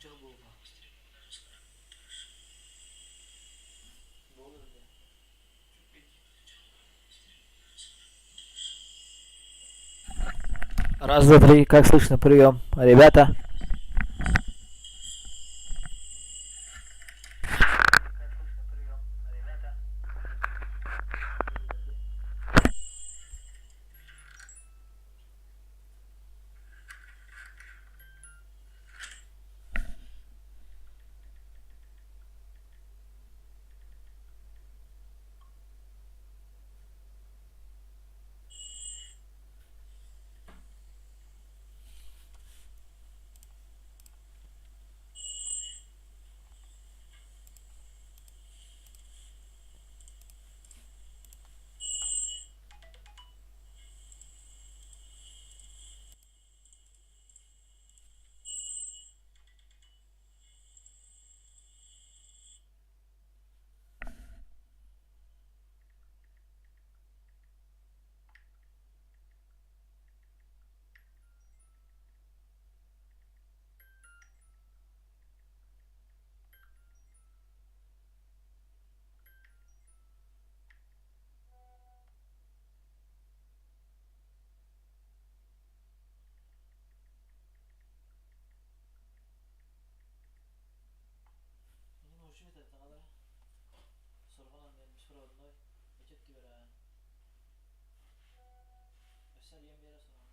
Coba. Boleh. Раз, два, три, как слышно, прием. Ребята. Не може это надо. Sorg'alan gelmiş проводной. Geçet gibi ha. Eser yem bir yere sonra.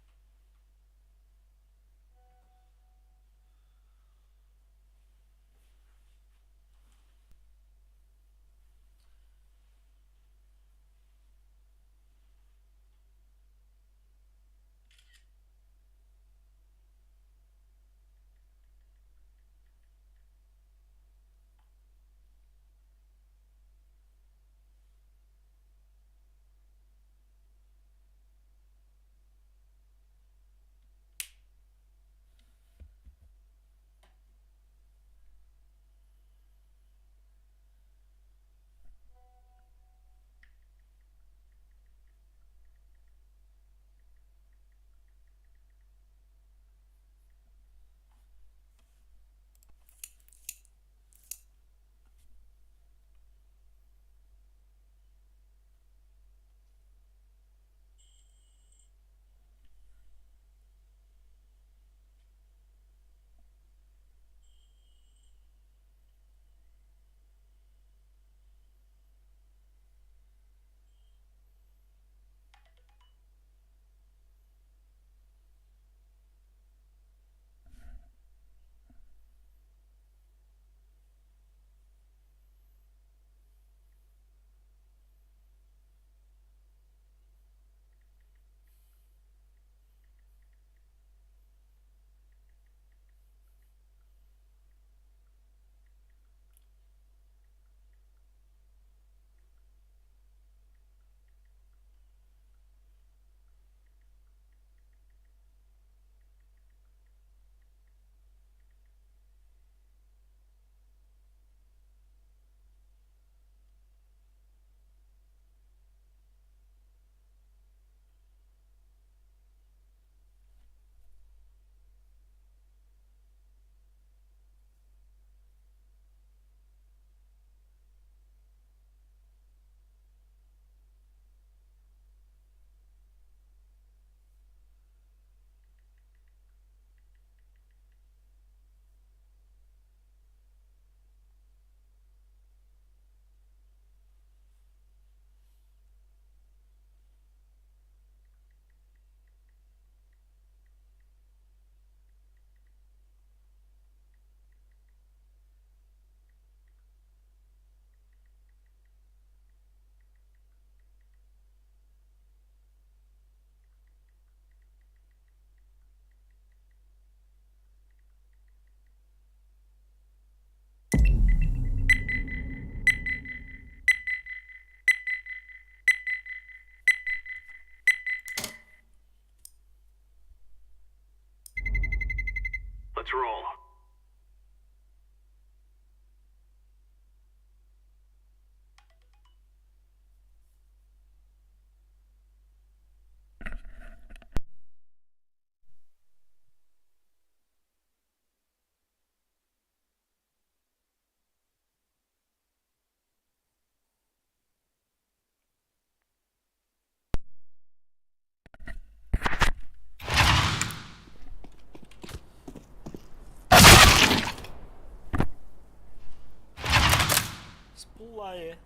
Vallahi.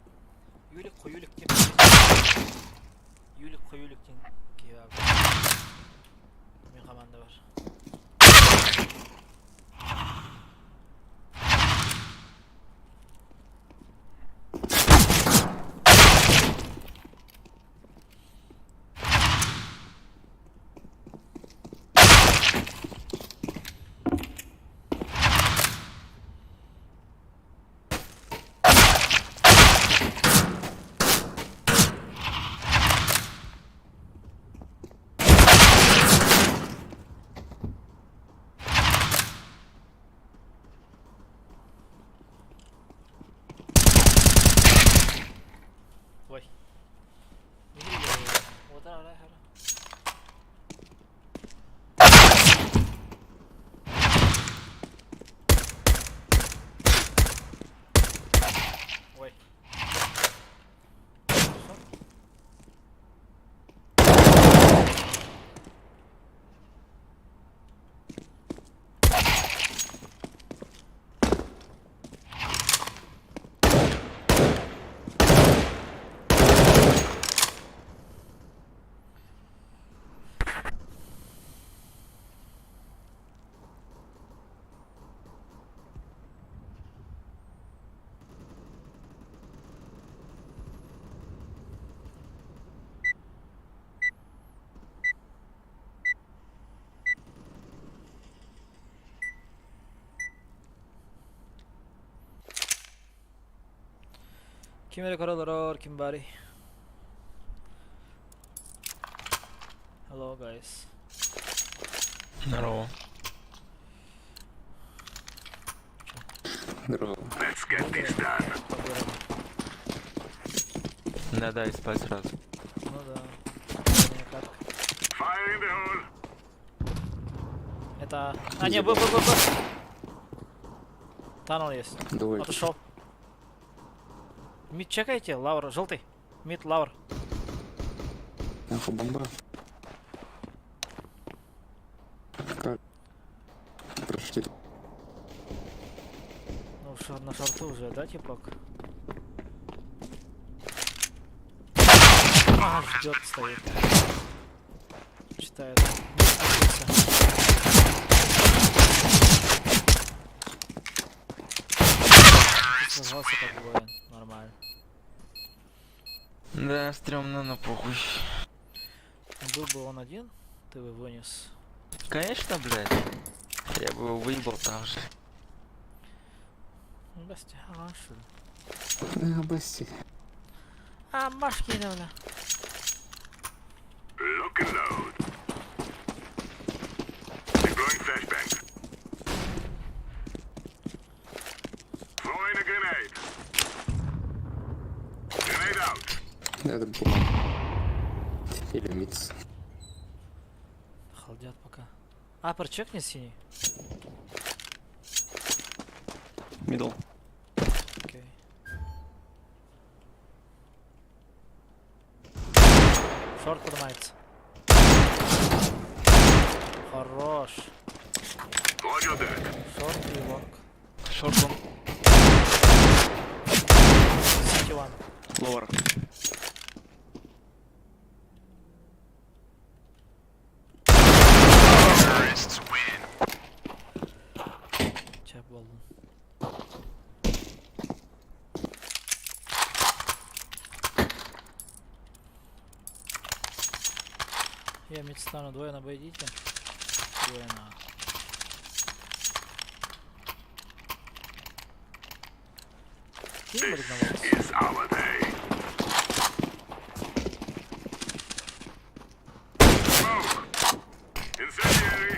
Юлик Хуюлик тем. Юлик Хуюлик тем. Ki abi. Bir komanda var. Ой. Не видел его. Вот она, да, Ой. Kim är det Kimberg? Hello guys. Здорово. Здорово. Да, и спать сразу. Ну да. Никак. Это... А, не, был. Танул есть. Давай. Отошел. Мид чекайте, лавр, желтый. Мид, лавр. Нахуй бомба. Как? Прошли. Ну, на шорту уже, да, типок? Ага, ждет, стоит. Читает. Сражался как воин, нормально. Да, стрёмно, но похуй. Был бы он один, ты бы вынес. Конечно, блядь. Я бы его выебал там же. Басти, ага, что ли? Басти. А, машки, да. Lock and load. Deploying flashbang. Throwing a grenade. Grenade out. Надо было. Или микс. Халдят пока. Апер чекни синий. Middle. Окей. Шорт поднимается. Хорош. Roger that. Шорт и лонг. Шортом. Сити ван. Lower. Чап баллон. Я мид стану, двое на Б идите. Двое на А. Кинь блин, на волос. Is our day. Smoke. Incendiary.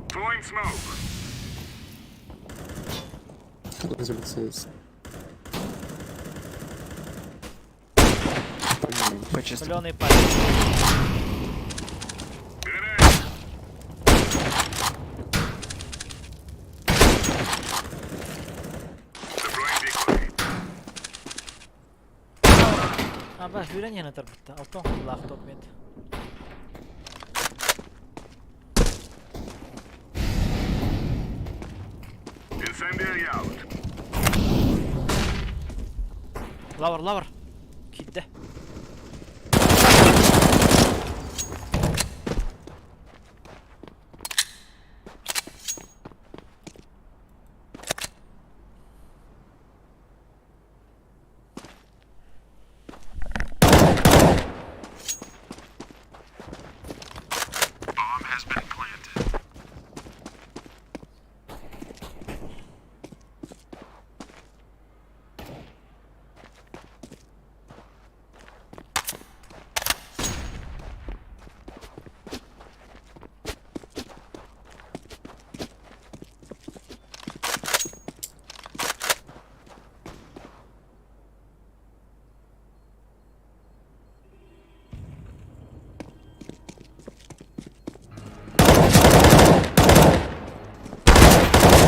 Throwing smoke. Разлицается. Поймем. Почисто. Соленый парень. Grenade. Deploying decoy. Bak hülen yana tarafta. Alton laptop mid. Enemy out. Lower. Kidde. Bomb has been planted.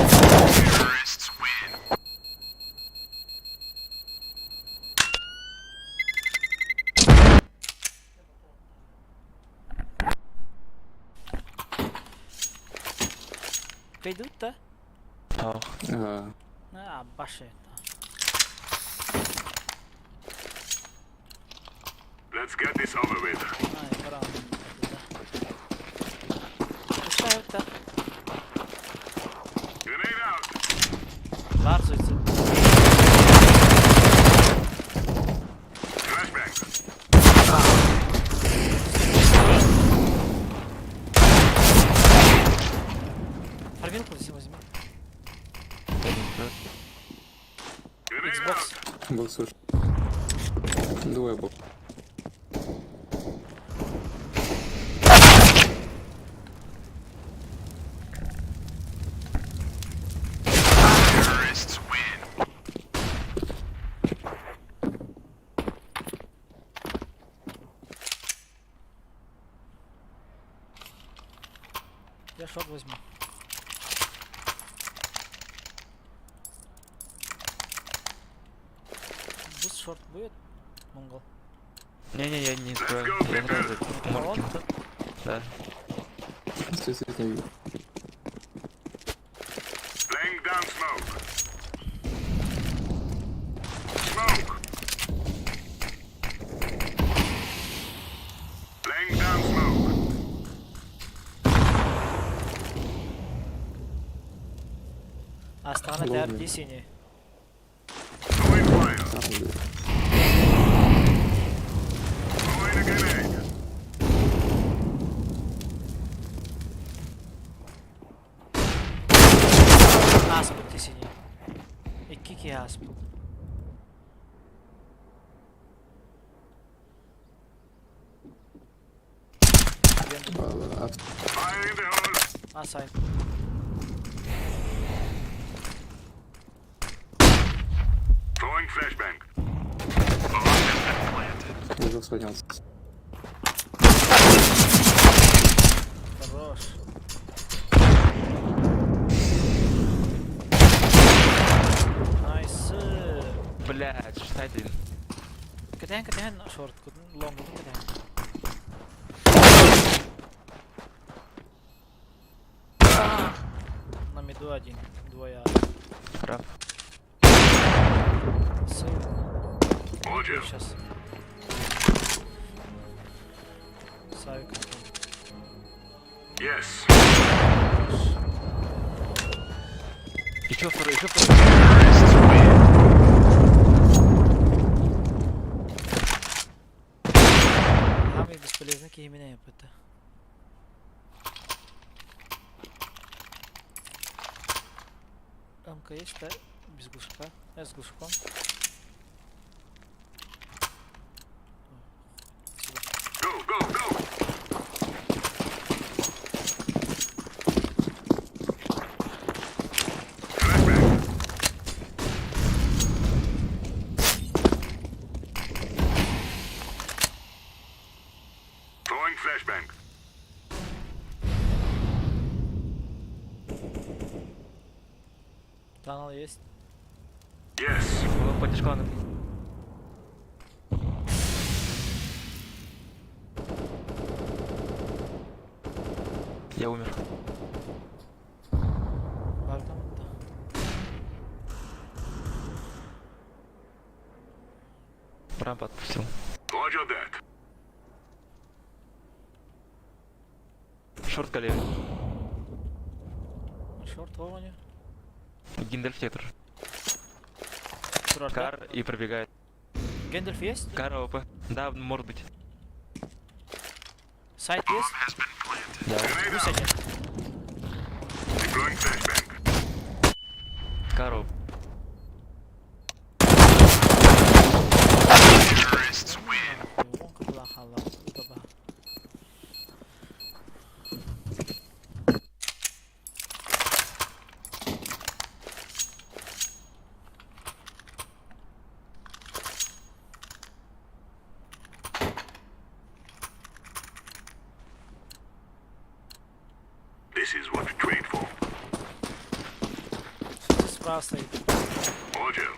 Terrorists win. Veduta? Ja. Ah, Bashe. Let's get this over with. Bra. Pušta ute. Grenade out. Varzujice. Flashbang. Харвинку си возьми. Grenade Xbox. out. бокс уж. Двое бок. Terrorists win. Я шот возьму. Буст шорт будет? Монгол. Не-не, я не скрою. Let's go, Я people. сразу А он моркин. тут. Да. Стой, не вижу. Laying down smoke. Smoke. Laying down smoke. А стороны Ловлю. TRD синий. Throwing fire. Там, блядь. Throwing a grenade. Аспут ти синий. И кики аспут. Fire in the hole. Асай. Throwing flashbang. Bomb has been planted. Уже слонялся. Хорош. Найс. Блядь, что это? Катян, шорт, лонг, катян. На миду один, двое. Прав. Сын. Roger. Сейчас. Савик. Yes. Еще второй. Terrorists win. Ами бесполезно именно я пытаю. Амка есть, да? Без глушка. Я с глушком. Go. Flashbang. Throwing flashbang. Танал есть. Yes. Было под шканом. Я умер. Бар там, да. Рампа отпустил. Roger that. Шорт левый. Шорт Вованя. Гиндальфектор. Турар, да? Кар и пробегает. Гэндальф есть? Кар ОП. Да, может быть. Сайт есть? Да. Пусть один. Deploying flashbang. Кар ОП. Terrorists win. Yung kabla-kala. Ito ba? This is what we trained for. Тут справа стоїть. Roger.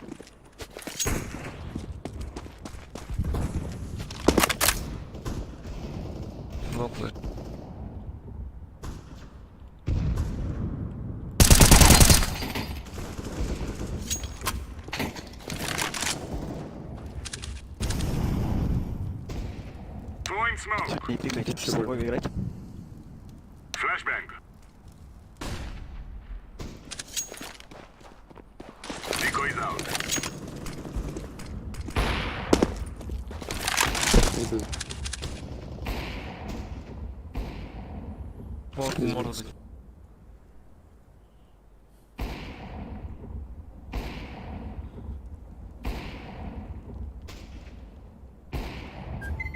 Локлы. Throwing smoke. Не пикайте, с собой играть. Flashbang. Decoys out. Это Может быть.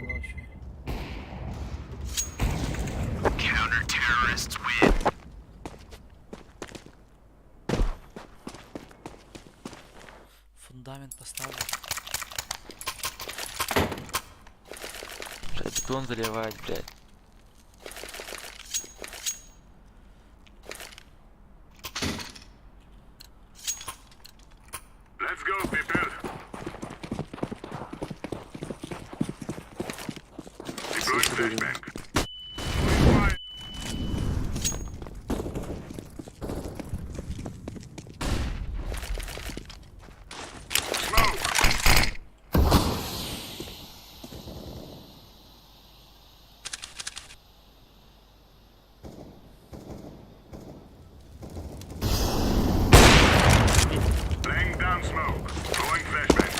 Лучше. Counter-terrorists win. Фундамент поставлю. Блядь, бетон заливать, блядь. Let's go, people. Deploying flashbang. Fire. Smoke. Laying down smoke. Throwing flashbang.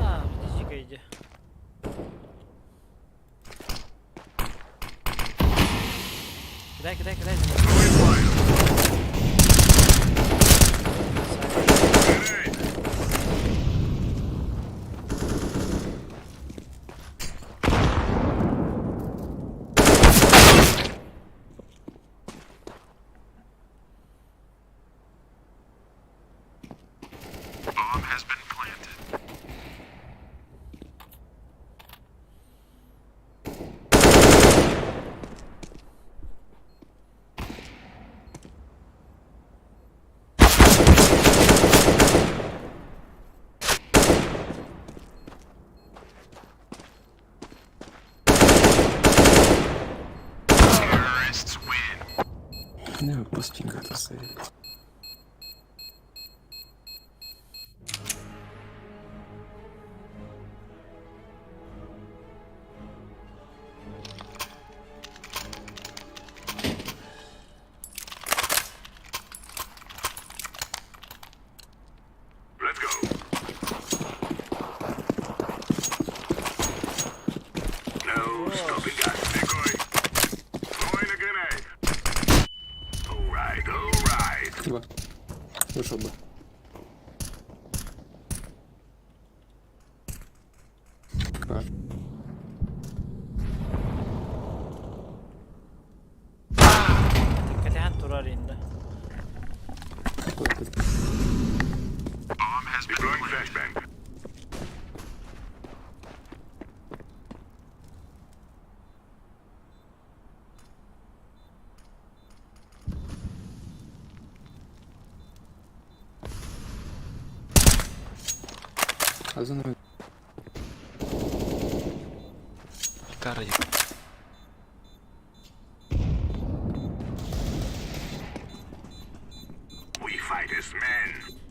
А, подожди-ка, иди. Кидай, кидай, кидай. Throwing fire. Grenade. Bomb has been planted. Terrorists win. не выпусти как-то стоит. Let's go. No stopping us, decoy. Throwing a grenade. Alright, alright. Два. Вышел бы. Кар. Kalihan Turar indi. Bomb has been deploying flashbang. А за нами. Кар один. We fight as men.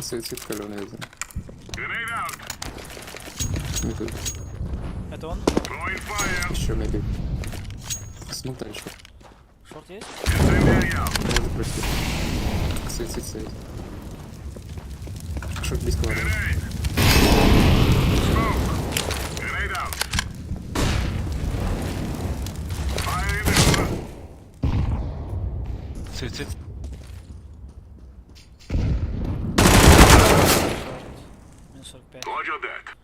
Суицид каленый один. Grenade out. Мидл. Это он? Throwing fire. Еще мидл. Смог дальше. Шорт есть? Incendiary out. Может пройти. Суицид стоит. Шок близко ладно. Grenade. Smoke. Grenade out. Fire in the hole. Суицид. Минус 45. Watch your deck.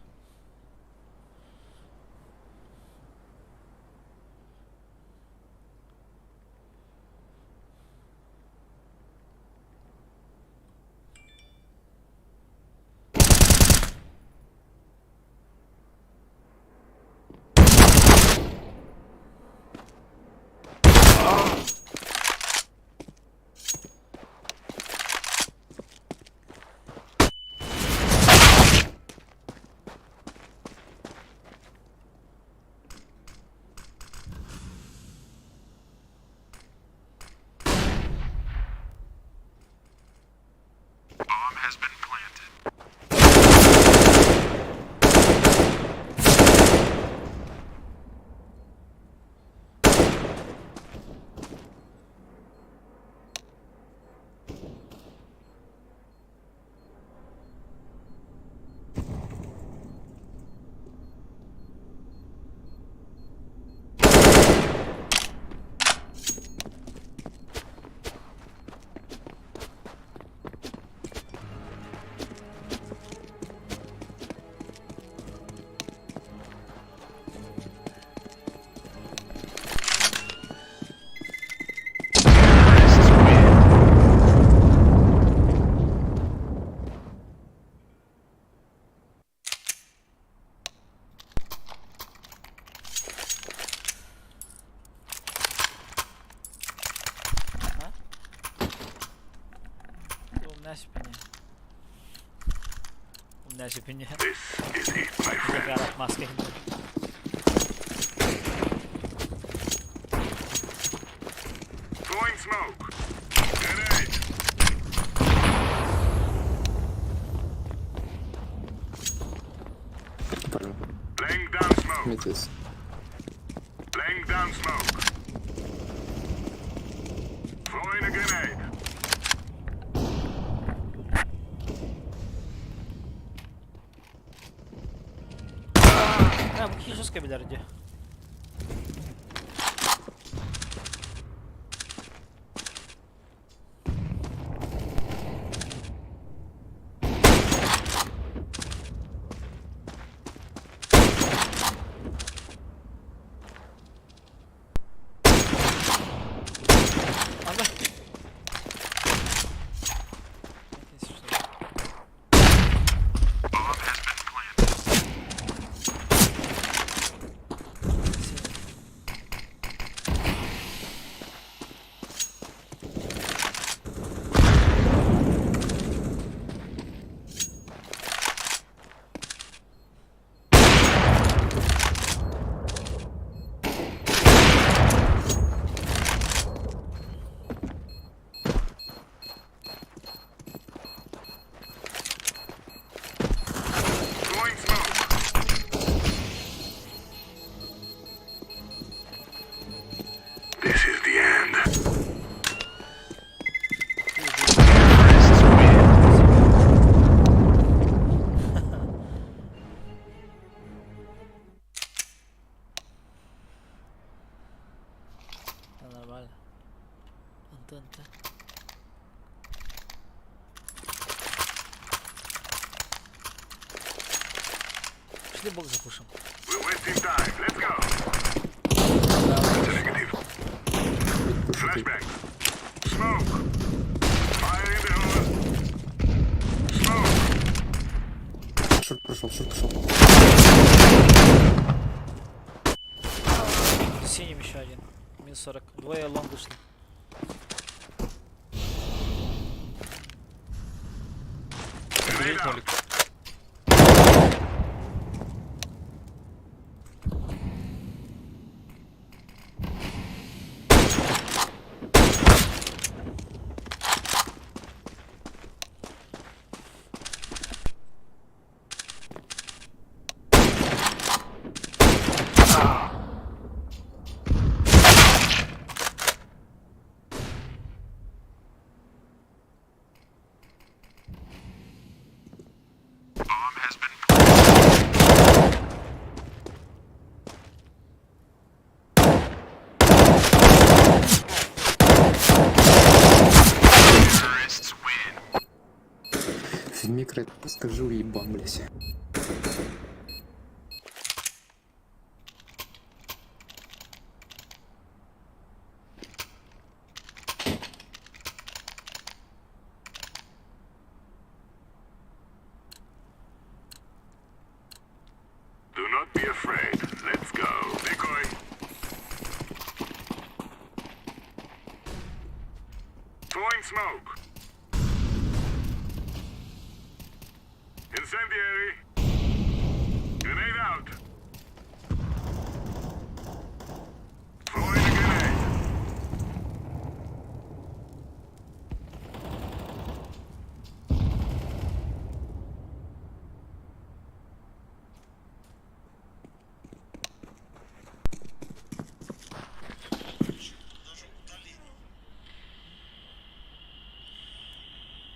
Bomb has been planted. У меня спине. У меня спине. This is it, my friend. Гарат маски. Throwing smoke. Grenade. Понял. Laying down smoke. Метис. Laying down smoke. Throwing a grenade. Ha, bu kişi sus gibiler diyor. Allah. Bomb has been planted. Throwing smoke. This is the end. Está normal. Антента. Пошли бок запушим. We're wasting time. Let's go. That's a negative. Flashbang. Smoke. Fire in the hole. Smoke. Шок прошел, шок прошел. Синим еще один. Минус 40. Двое лонг вышли. Grenade out. секрет скажу, ебан, блядь. Do not be afraid. Let's go. Decoy. Throwing smoke. Incendiary. Grenade out. Throwing a grenade.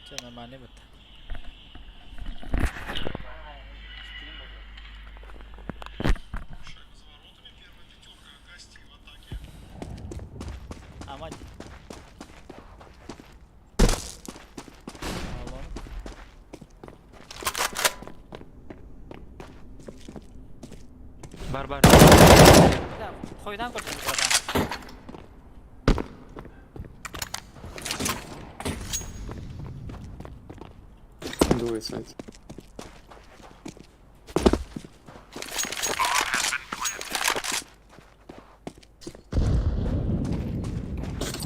Все нормально вот. А мать. Алло. Бар. Да, қойдан көрдім бұрадан. Двое сайт.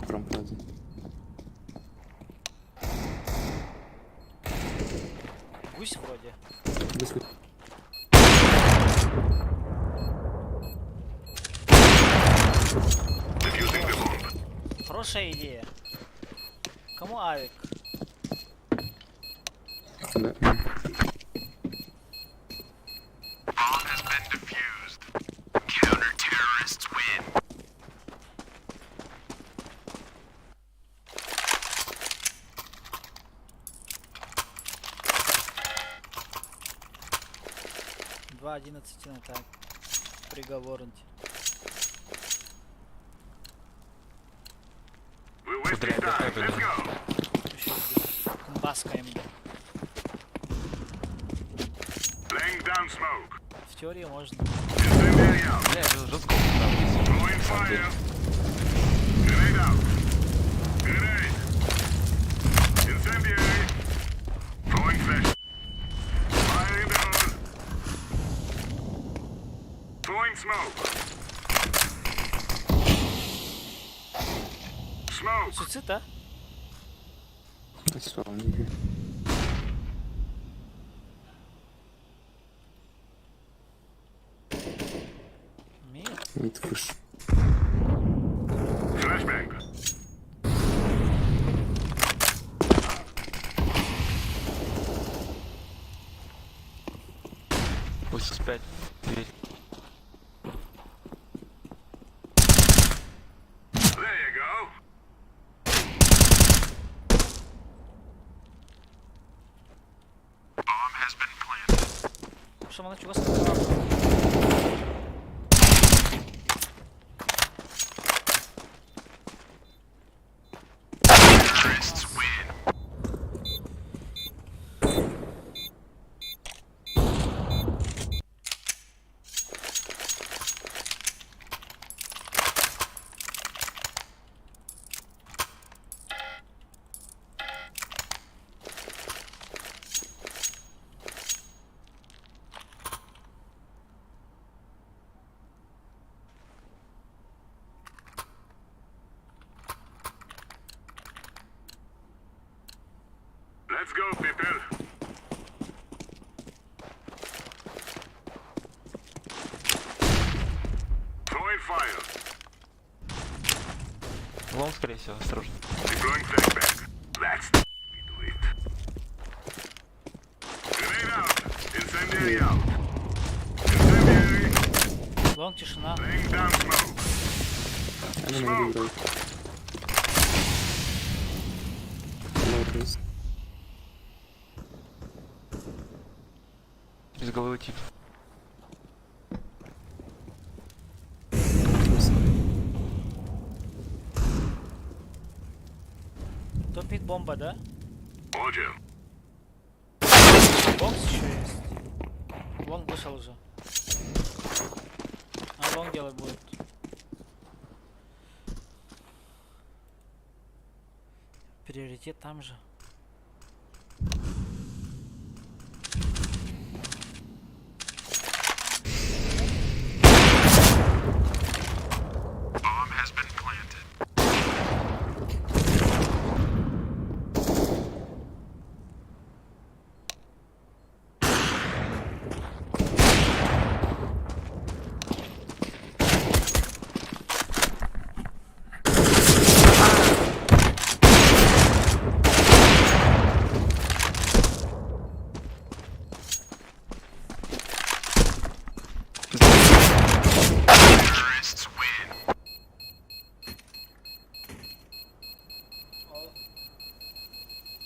Прям правда. Гусь вроде. Близко. Defusing the bomb. Хорошая идея. Кому авик? Да. Bomb has been defused. Counter-terrorists win. Два 11 на так. Приговорнуть. We're wasting time. Let's go. Баскаем. Laying down smoke. В теории можно. Incendiary out. Бля, жестко там. Throwing fire. Grenade out. Grenade. Incendiary. Throwing flash. Fire in the hole. Throwing smoke. Smoke. Суицид, а? Исполнение. Мир. Мид выш. Flashbang. 85. Дверь. There you go. Bomb has been planted. Что, чего сказал? Terrorists win. Let's go, people. Throwing fire. Лом, скорее всего, осторожно. Deploying flashbang. That's the we do it. Grenade out. Incendiary out. Incendiary. Лонг, тишина. Laying down smoke. Они на него играют. Лоурис. Без головы тип. Топит бомба, да? Roger. вышел уже. А лонг делать будет. Приоритет там же.